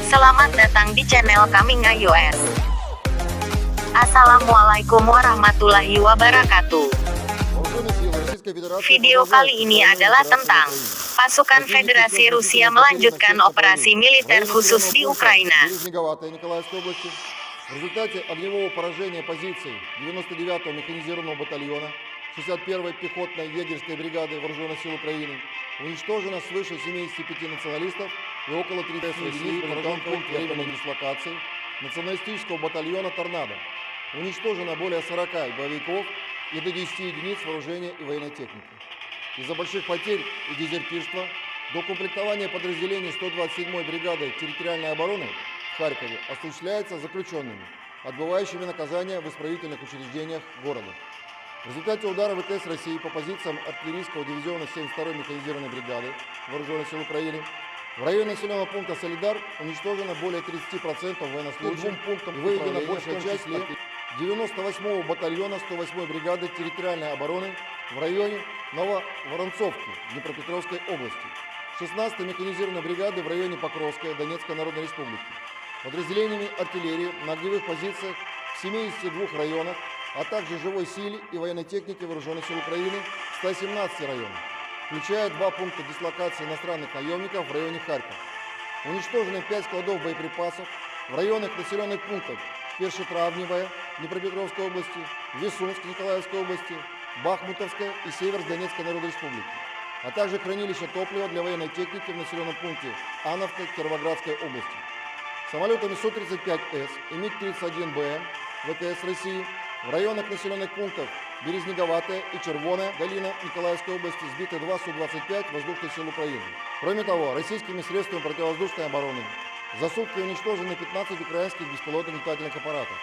Selamat datang di channel kami iOS. Assalamualaikum warahmatullahi wabarakatuh. Video kali ini adalah tentang pasukan Federasi Rusia melanjutkan operasi militer khusus di Ukraina. В результате огневого поражения позиций 99-го механизированного батальона 61-й пехотной егерской бригады Вооруженных сил Украины уничтожено свыше 75 националистов и около 30 России поражен пункт временной дислокации националистического батальона «Торнадо». Уничтожено более 40 боевиков и до 10 единиц вооружения и военной техники. Из-за больших потерь и дезертирства до комплектования подразделений 127-й бригады территориальной обороны в Харькове осуществляется заключенными, отбывающими наказания в исправительных учреждениях города. В результате удара ВКС России по позициям артиллерийского дивизиона 72-й механизированной бригады Вооруженных сил Украины в районе населенного пункта Солидар уничтожено более 30% военнослужащих и выведена большая часть 98-го батальона 108-й бригады территориальной обороны в районе Нововоронцовки Днепропетровской области, 16-й механизированной бригады в районе Покровская Донецкой Народной Республики, подразделениями артиллерии на огневых позициях в 72 районах, а также живой силе и военной технике Вооруженных сил Украины в 117 районах, включая 2 пункта дислокации иностранных наемников в районе Харьков. Уничтожены 5 складов боеприпасов в районах населенных пунктов Першетравневая Днепропетровской области, Весунск Николаевской области, Бахмутовская и Северск Донецкой Народной Республики, а также хранилище топлива для военной техники в населенном пункте Ановка Кировоградской области. Самолетами Су-35С и МиГ-31БМ ВКС России в районах населенных пунктов Березнеговатая и Червоная долина Николаевской области сбиты 2 Су-25 воздушных сил Украины. Кроме того, российскими средствами противовоздушной обороны за сутки уничтожены 15 украинских беспилотных летательных аппаратов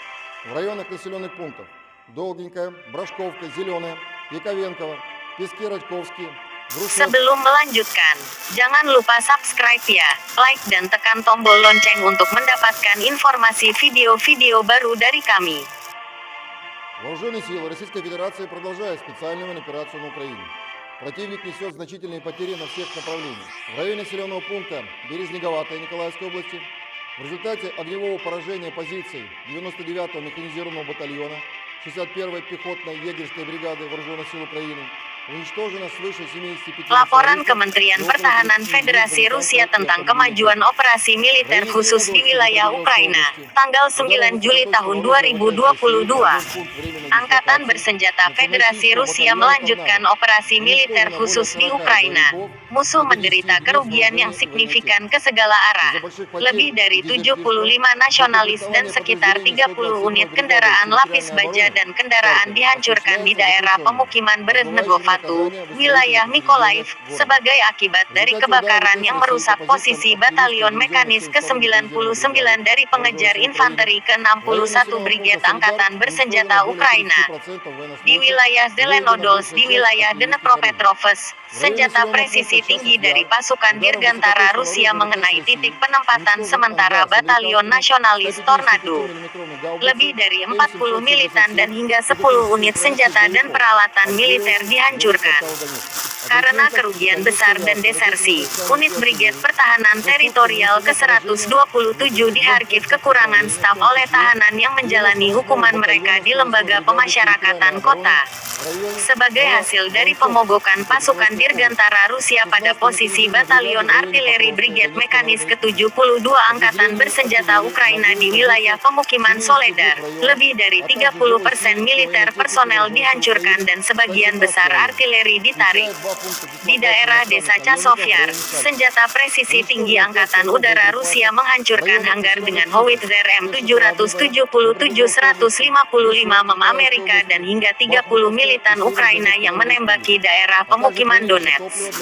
в районах населенных пунктов Долгенькая, Брашковка, Зеленая, Яковенково, Пески Радьковские. Sebelum melanjutkan, jangan lupa subscribe ya, like dan tekan tombol lonceng untuk mendapatkan informasi video-video baru dari kami. Вооруженные силы Российской Федерации продолжают специальную операцию на Украине. Противник несет значительные потери на всех направлениях. В районе населенного пункта Березнеговатая Николаевской области в результате огневого поражения позиций 99-го механизированного батальона 61-й пехотной егерской бригады Вооруженных сил Украины уничтожено свыше 75. Laporan Kementerian Pertahanan Federasi Rusia tentang kemajuan operasi militer khusus di wilayah Ukraina, tanggal 9 Juli tahun 2022. Angkatan Bersenjata Federasi Rusia melanjutkan operasi militer khusus di Ukraina. Musuh menderita kerugian yang signifikan ke segala arah. Lebih dari 75 nasionalis dan sekitar 30 unit kendaraan lapis baja dan kendaraan dihancurkan di daerah pemukiman Bereznegovatu, wilayah Mykolaiv, sebagai akibat dari kebakaran yang merusak posisi Batalion Mekanis ke-99 dari pengejar infanteri ke-61 Brigade Angkatan Bersenjata Ukraina. Di wilayah Zelenodolsk di wilayah Dnepropetrovsk, senjata presisi tinggi dari pasukan Dirgantara Rusia mengenai titik penempatan sementara Batalion Nasionalis Tornado. Lebih dari 40 militan dan hingga 10 unit senjata dan peralatan militer dihancurkan. Karena kerugian besar dan desersi, unit Brigade Pertahanan Teritorial ke-127 di Kharkiv kekurangan staf oleh tahanan yang menjalani hukuman mereka di lembaga pemasyarakatan kota. Sebagai hasil dari pemogokan pasukan Dirgantara Rusia pada posisi Batalion Artileri Brigade Mekanis ke-72 Angkatan Bersenjata Ukraina di wilayah pemukiman Soledar, lebih dari 30% militer personel dihancurkan dan sebagian besar artileri ditarik. Di daerah desa Chasovyar, senjata presisi tinggi Angkatan Udara Rusia menghancurkan hanggar dengan howitzer M777-155 mem Amerika dan hingga 30 militan Ukraina yang menembaki daerah pemukiman Donetsk.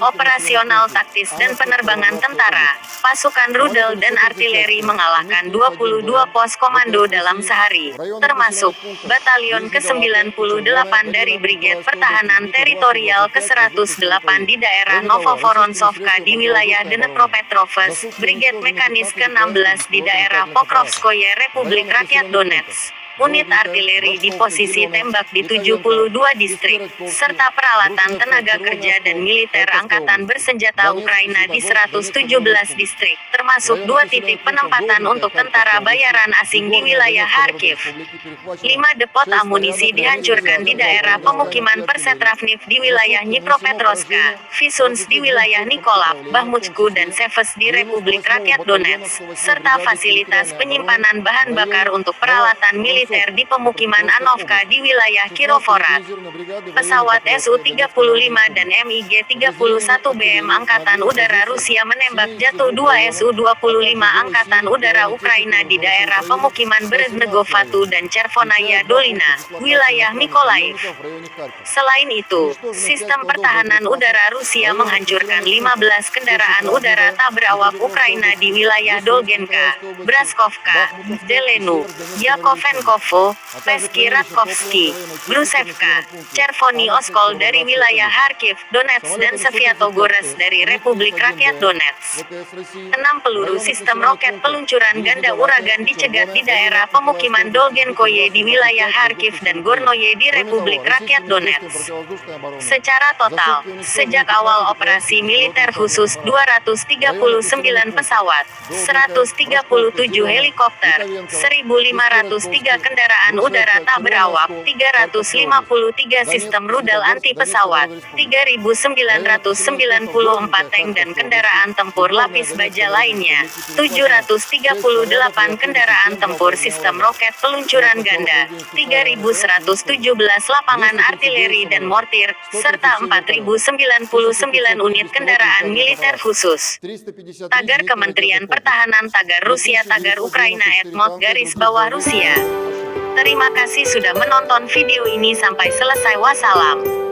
Operasional taktis dan penerbangan tentara, pasukan rudal dan artileri mengalahkan 22 pos komando dalam sehari, termasuk Batalion ke-98 dari Brigade Pertahanan Teritorial ke-108 di daerah Novovorontsovka di wilayah Dnepropetrovsk, Brigade Mekanis ke-16 di daerah Pokrovskoye Republik Rakyat Donetsk. unit artileri di posisi tembak di 72 distrik, serta peralatan tenaga kerja dan militer angkatan bersenjata Ukraina di 117 distrik, termasuk 2 titik penempatan untuk tentara bayaran asing di wilayah Kharkiv. 5 depot amunisi dihancurkan di daerah pemukiman Persetravniv di wilayah Dnipropetrovska, Vysunsk di wilayah Nikolaev, Bakhmutku dan Seversk di Republik Rakyat Donetsk, serta fasilitas penyimpanan bahan bakar untuk peralatan militer di pemukiman Anovka di wilayah Kirovohrad. Pesawat Su-35 dan MiG-31 Angkatan Udara Rusia menembak jatuh 2 Su-25 Angkatan Udara Ukraina di daerah pemukiman Bereznegovatu dan Chervonaya Dolina, wilayah Mykolaiv. Selain itu, sistem pertahanan udara Rusia menghancurkan 15 kendaraan udara tak berawak Ukraina di wilayah Dolgenka, Braskovka, Zelenu, Yakovenkovo, Pesky Ratkovsky, Brusevka, Chervony Oskol dari wilayah Kharkiv, Donetsk dan Sviatogorsk dari Republik Rakyat Donetsk. 6 peluru sistem roket peluncuran ganda uragan dicegat di daerah pemukiman Dolgenkoye di wilayah Kharkiv dan Gornoye di Republik Rakyat Donetsk. Secara total, sejak awal operasi militer khusus 239 pesawat, 137 helikopter, 1.503 kendaraan udara tak berawak, 353 sistem rudal anti pesawat, 3.994 tank dan kendaraan tempur lapis baja lainnya, 738 kendaraan tempur sistem roket peluncuran ganda, 3.117 lapangan artileri dan mortir, serta 4.099 unit kendaraan militer khusus. Tagar Kementerian Pertahanan Tagar Rusia Tagar Ukraina @Rusia. Terima kasih sudah menonton video ini sampai selesai. Wassalam.